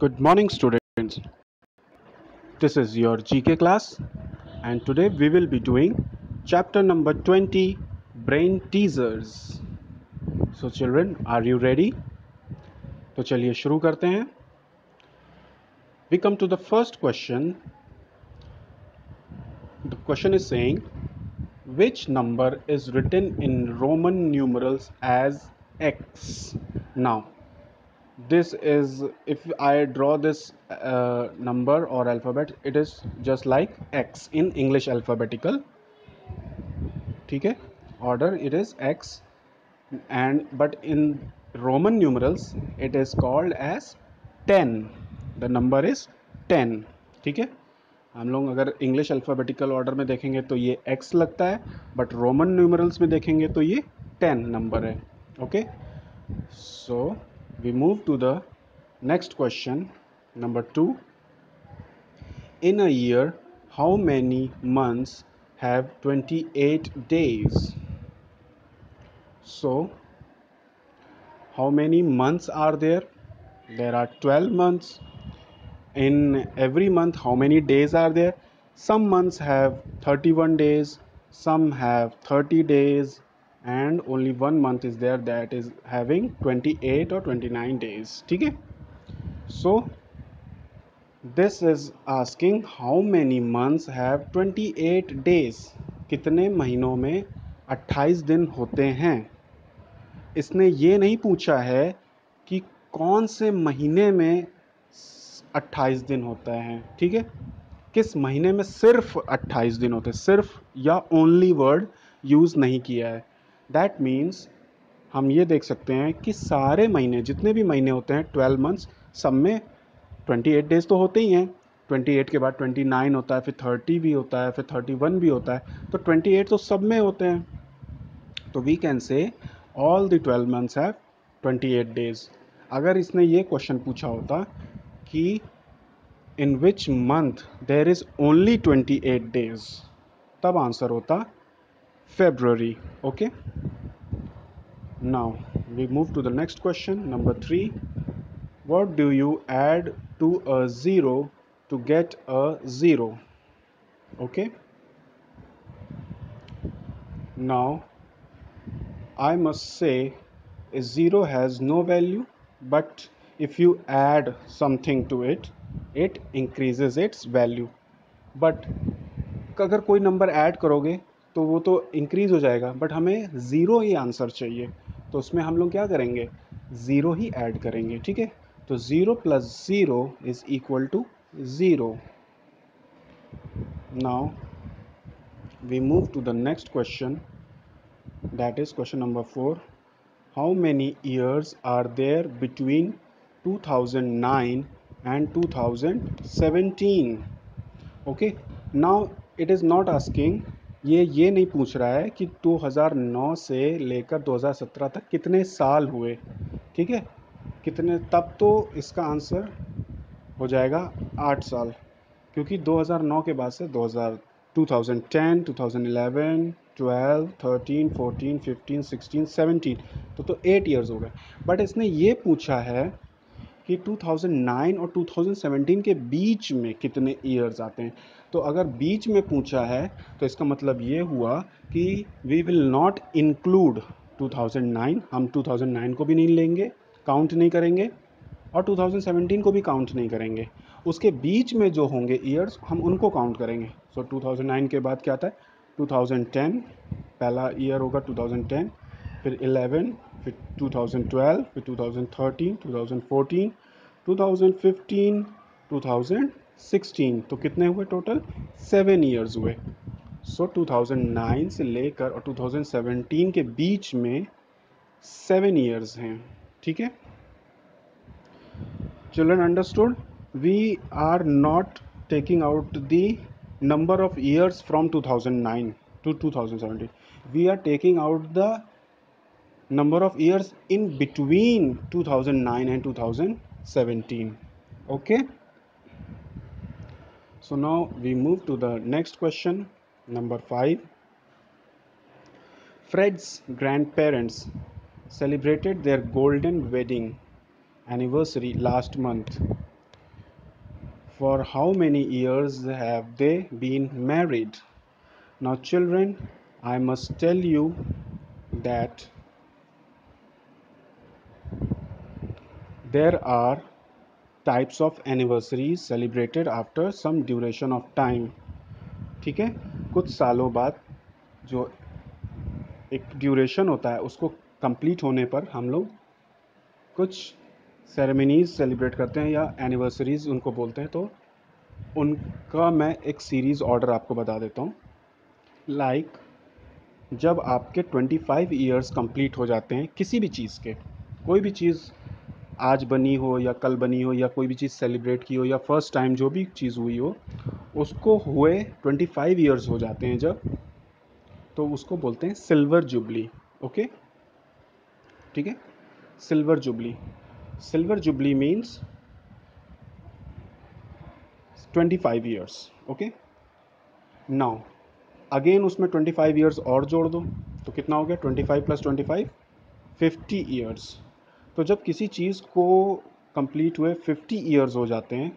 Good morning, students. This is your GK class, and today we will be doing chapter number 20 Brain Teasers. So, children, are you ready? तो चलिए शुरू करते हैं. We come to the first question. The question is saying, which number is written in Roman numerals as X? Now, this is, if I draw this number or alphabet, it is just like X in English alphabetical. ठीक है, order it is X, and but in Roman numerals it is called as 10. The number is 10. ठीक है, हम लोग अगर English alphabetical order में देखेंगे तो ये X लगता है, बट रोमन न्यूमरल्स में देखेंगे तो ये 10 नंबर है. Okay, so we move to the next question number 2. In a year, how many months have 28 days? So, how many months are there? There are 12 months. In every month, how many days are there? Some months have 31 days, some have 30 days, and only one month is there that is having 28 or 29 days. ठीक है? So, this is asking how many months have 28 days. कितने महीनों में 28 दिन होते हैं. इसने ये नहीं पूछा है कि कौन से महीने में 28 दिन होता है. ठीक है, किस महीने में सिर्फ 28 दिन होते हैं. सिर्फ या ओनली वर्ड यूज़ नहीं किया है. दैट मीन्स हम ये देख सकते हैं कि सारे महीने, जितने भी महीने होते हैं 12 मंथ्स, सब में 28 डेज तो होते ही हैं. 28 के बाद 29 होता है, फिर 30 भी होता है, फिर 31 भी होता है. तो 28 तो सब में होते हैं. तो we can say all the 12 months have 28 days. अगर इसने ये क्वेश्चन पूछा होता कि in which month there is only 28 days, तब आंसर होता February. Okay, now we move to the next question number 3. What do you add to a zero to get a zero? Okay, now I must say a zero has no value, but if you add something to it, it increases its value. But अगर कोई number add करोगे तो वो तो increase हो जाएगा, but हमें zero ही answer चाहिए. तो उसमें हम लोग क्या करेंगे? ज़ीरो ही ऐड करेंगे. ठीक है, तो zero plus zero is equal to zero. Now we move to the next question, that is question number 4. How many years are there between 2009 and 2017? Okay, now it is not asking, ये नहीं पूछ रहा है कि 2009 से लेकर 2017 तक कितने साल हुए. ठीक है, कितने, तब तो इसका आंसर हो जाएगा 8 साल, क्योंकि 2009 के बाद से 2010, 2011, 12, 13, 14, 15, 16, 17, तो 8 ईयर्स हो गए. बट इसने ये पूछा है कि 2009 और 2017 के बीच में कितने ईयर्स आते हैं. तो अगर बीच में पूछा है तो इसका मतलब ये हुआ कि वी विल नॉट इंक्लूड 2009. हम 2009 को भी नहीं लेंगे, काउंट नहीं करेंगे, और 2017 को भी काउंट नहीं करेंगे. उसके बीच में जो होंगे ईयर्स, हम उनको काउंट करेंगे. सो 2009 के बाद क्या आता है? 2010 पहला ईयर होगा, 2010, फिर 11, फिर 2012, फिर 2013, 2014, 2015, 2016. तो कितने हुए टोटल? 7 ईयर्स हुए. सो 2009 से लेकर और 2017 के बीच में 7 ईयर्स हैं. ठीक है, children, understood? We are not taking out the number of years from 2009 to 2017. We are taking out the number of years in between 2009 and 2017. Okay, so now we move to the next question number 5. Fred's grandparents celebrated their golden wedding anniversary last month. For how many years have they been married? Now, children, I must tell you that there are types of anniversaries celebrated after some duration of time. ठीक है, कुछ सालों बाद जो एक duration होता है उसको कंप्लीट होने पर हम लोग कुछ सेरेमनीज सेलिब्रेट करते हैं या एनिवर्सरीज उनको बोलते हैं। तो उनका मैं एक सीरीज़ ऑर्डर आपको बता देता हूँ। लाइक जब आपके 25 ईयर्स कंप्लीट हो जाते हैं किसी भी चीज़ के, कोई भी चीज़ आज बनी हो या कल बनी हो या कोई भी चीज़ सेलिब्रेट की हो या फर्स्ट टाइम जो भी चीज़ हुई हो, उसको हुए 25 ईयर्स हो जाते हैं जब, तो उसको बोलते हैं सिल्वर जुबली। ओके, ठीक है, silver jubilee. Silver jubilee means 25 years. Okay, now again उसमें 25 ईयर्स और जोड़ दो तो कितना हो गया, 25 + 25 50 ईयर्स। तो जब किसी चीज़ को कंप्लीट हुए 50 ईयर्स हो जाते हैं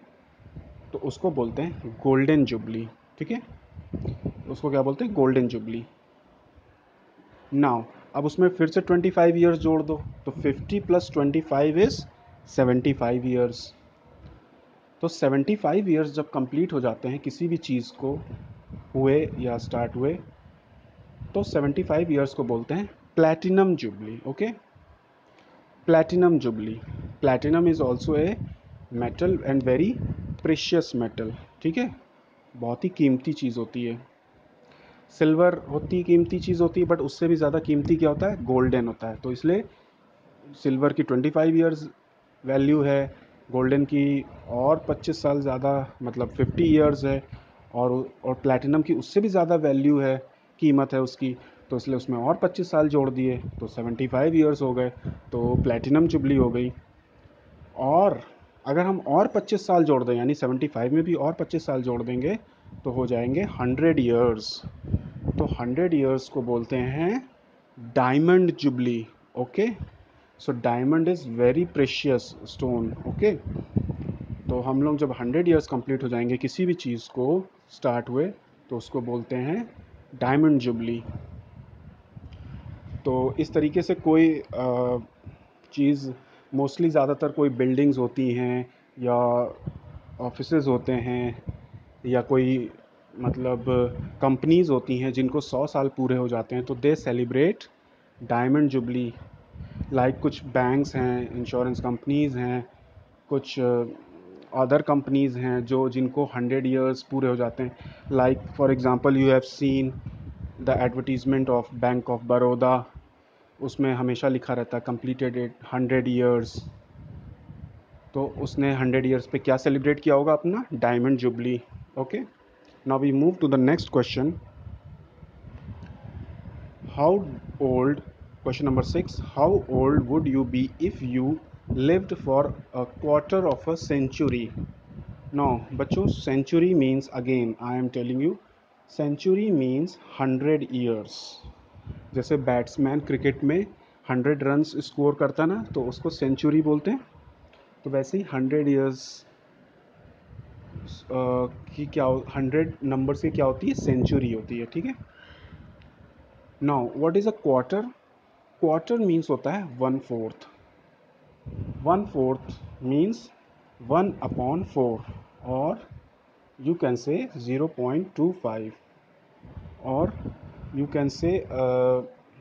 तो उसको बोलते हैं गोल्डन जुबली। ठीक है, उसको क्या बोलते हैं, गोल्डन जुबली। नाउ अब उसमें फिर से 25 ईयर्स जोड़ दो तो 50 + 25 इज़ 75 ईयर्स। तो 75 ईयर्स जब कंप्लीट हो जाते हैं किसी भी चीज़ को हुए या स्टार्ट हुए, तो 75 ईयर्स को बोलते हैं platinum jubilee. Okay, platinum jubilee. Platinum is also a metal and very precious metal. ठीक है, बहुत ही कीमती चीज़ होती है। सिल्वर होती कीमती चीज़ होती है, बट उससे भी ज़्यादा कीमती क्या होता है, गोल्डन होता है। तो इसलिए सिल्वर की 25 ईयर्स वैल्यू है, गोल्डन की और 25 साल ज़्यादा मतलब 50 ईयर्स है, और प्लैटिनम की उससे भी ज़्यादा वैल्यू है, कीमत है उसकी। तो इसलिए उसमें और 25 साल जोड़ दिए तो 75 ईयर्स हो गए, तो प्लैटिनम जुबली हो गई। और अगर हम और 25 साल जोड़ दें, यानी 75 में भी और 25 साल जोड़ देंगे तो हो जाएंगे 100 ईयर्स। तो 100 ईयर्स को बोलते हैं diamond jubilee. Okay, so diamond is very precious stone. Okay, तो हम लोग जब 100 ईयर्स कंप्लीट हो जाएंगे किसी भी चीज़ को स्टार्ट हुए तो उसको बोलते हैं डायमंड जुबली। तो इस तरीके से कोई चीज़, मोस्टली ज़्यादातर कोई बिल्डिंग्स होती हैं या ऑफिसेज़ होते हैं या कोई मतलब कंपनीज़ होती हैं जिनको 100 साल पूरे हो जाते हैं तो दे सेलिब्रेट डायमंड जुबली। लाइक कुछ बैंक्स हैं, इंश्योरेंस कंपनीज़ हैं, कुछ अदर कंपनीज़ हैं जो जिनको 100 ईयर्स पूरे हो जाते हैं। Like for example you have seen the advertisement of bank of Baroda, उसमें हमेशा लिखा रहता है कंप्लीटेड इट 100 ईयर्स। तो उसने 100 ईयर्स पे क्या सेलिब्रेट किया होगा, अपना diamond jubilee. Okay, now we move to the next question. How old, question number 6, how old would you be if you lived for a quarter of a century? Now बच्चों, century means, again I am telling you, century means 100 years। जैसे batsman cricket में 100 runs score करता ना तो उसको century बोलते हैं, तो वैसे ही 100 ईयर्स की क्या 100 नंबर से क्या होती है, सेंचुरी होती है। ठीक है, now what is a quarter? Quarter means होता है 1/4। 1/4 means 1/4, or you can say 0.25, or you can say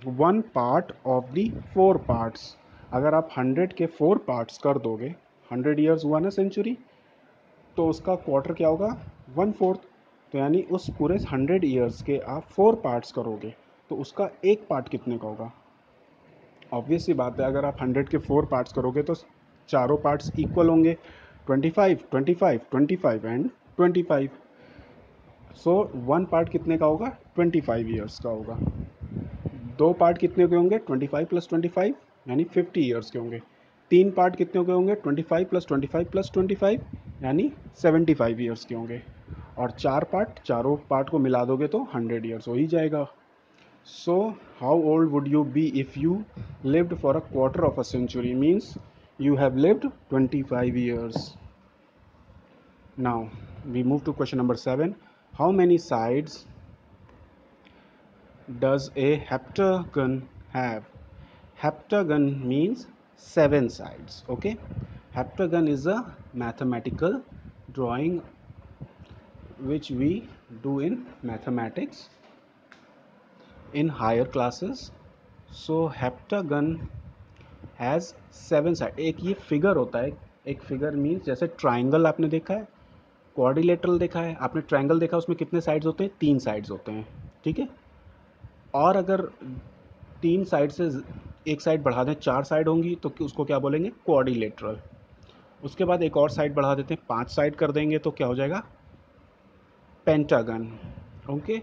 1 part of the 4 parts। अगर आप 100 के 4 पार्ट्स कर दोगे, 100 ईयर्स हुआ ना सेंचुरी, तो उसका क्वार्टर क्या होगा, 1/4। तो यानी उस पूरे 100 ईयर्स के आप 4 पार्ट्स करोगे तो उसका एक पार्ट कितने का होगा। ऑब्वियस सी बात है, अगर आप 100 के 4 पार्ट्स करोगे तो चारों पार्ट्स इक्वल होंगे, 25 25 25 एंड 25। सो 1 पार्ट कितने का होगा, 25 ईयर्स का होगा। 2 पार्ट कितने के होंगे, 25 + 25 यानी 50 ईयर्स के होंगे। 3 पार्ट कितने के होंगे, 25 + 25 + 25 यानी 75 ईयर्स के होंगे। और 4 पार्ट, चारों पार्ट को मिला दोगे तो 100 ईयर्स हो ही जाएगा। So, how old would you be if you lived for a quarter of a century? Means you have lived 25 years. Now we move to question number 7. How many sides does a heptagon have? Heptagon means 7 sides. Okay, heptagon is a mathematical drawing which we do in mathematics in higher classes. So heptagon has 7 side. एक ये figure होता है. एक figure means जैसे triangle आपने देखा है, quadrilateral देखा है आपने. ट्राइंगल देखा, उसमें कितने साइड्स होते हैं? 3 साइड्स होते हैं. ठीक है. और अगर 3 साइड से एक साइड बढ़ा दें, 4 साइड होंगी, तो उसको क्या बोलेंगे? क्वाड्रिलेटरल. उसके बाद एक और साइड बढ़ा देते हैं, 5 साइड कर देंगे, तो क्या हो जाएगा? पेंटागन. ओके.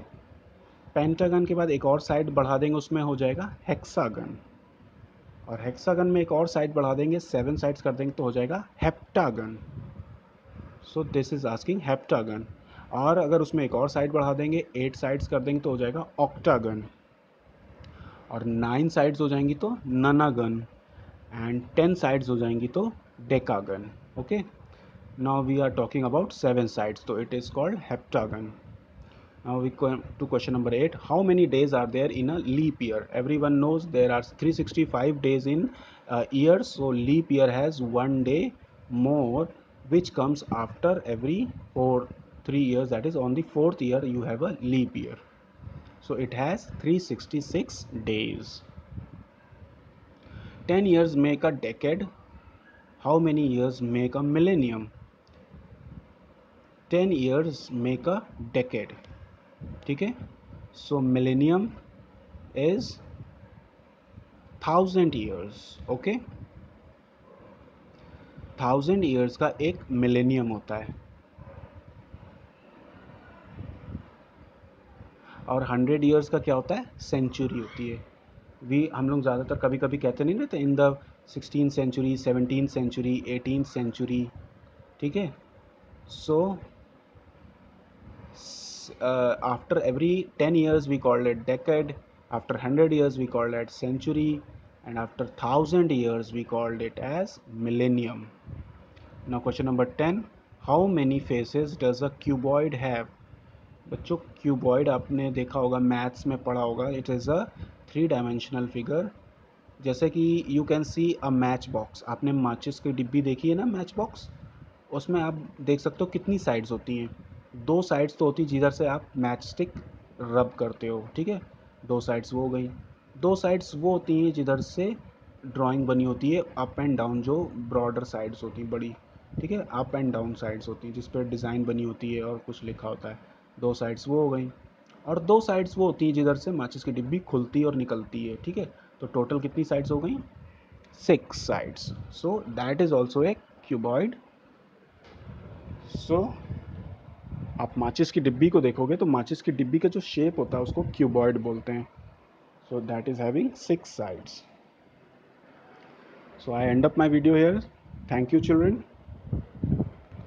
पेंटागन के बाद एक और साइड बढ़ा देंगे, उसमें हो जाएगा हेक्सागन. और हेक्सागन में एक और साइड बढ़ा देंगे, 7 साइड्स कर देंगे, तो हो जाएगा heptagon. So this is asking heptagon. और अगर उसमें एक और साइड बढ़ा देंगे, 8 साइड्स कर देंगे, तो हो जाएगा ऑक्टागन. और 9 साइड्स हो जाएंगी तो ननागन. एंड 10 साइड्स हो जाएंगी तो decagon. Okay. Now we are talking about 7 sides, तो it is called heptagon. Now we come to question number 8. How many days are there in a leap year? Everyone knows there are 365 days in a year. So leap year has 1 day more, which comes after every 3 years. That is, on the 4th year you have a leap year. So it has 366 days. 10 years make a decade. How many years make a millennium? 10 years make a decade. ठीक है. So millennium is 1000 years. Okay. 1000 years का एक millennium होता है. और 100 years का क्या होता है? सेंचुरी होती है. हम लोग ज़्यादातर कभी कभी कहते नहीं रहते in the 16th century, 17th century, 18th century. ठीक है. So after every 10 years we call it decade, after 100 years we call it century, and after 1000 years we called it as millennium. Now question number 10. How many faces does a cuboid have? बच्चों, cuboid आपने देखा होगा, maths में पढ़ा होगा. It is a 3 dimensional figure. जैसे कि you can see a match box. आपने माचिस की डिब्बी देखी है ना, मैच बॉक्स. उसमें आप देख सकते हो कितनी साइड्स होती हैं. 2 साइड्स तो होती जिधर से आप मैच स्टिक रब करते हो. ठीक है. 2 साइड्स वो हो गई. 2 साइड्स वो होती हैं जिधर से ड्राइंग बनी होती है, अप एंड डाउन, जो ब्रॉडर साइड्स होती हैं बड़ी. ठीक है. अप एंड डाउन साइड्स होती हैं जिस पर डिज़ाइन बनी होती है और कुछ लिखा होता है. 2 साइड्स वो हो गई. और 2 साइड्स वो होती हैं जिधर से माचिस की डिब्बी खुलती और निकलती है. ठीक है. तो टोटल कितनी साइड्स हो गई? 6 sides. So that is also a cuboid. So आप माचिस की डिब्बी को देखोगे तो माचिस की डिब्बी का जो शेप होता है उसको क्यूबॉइड बोलते हैं. So that is having 6 sides. So I end up my video here. Thank you, children.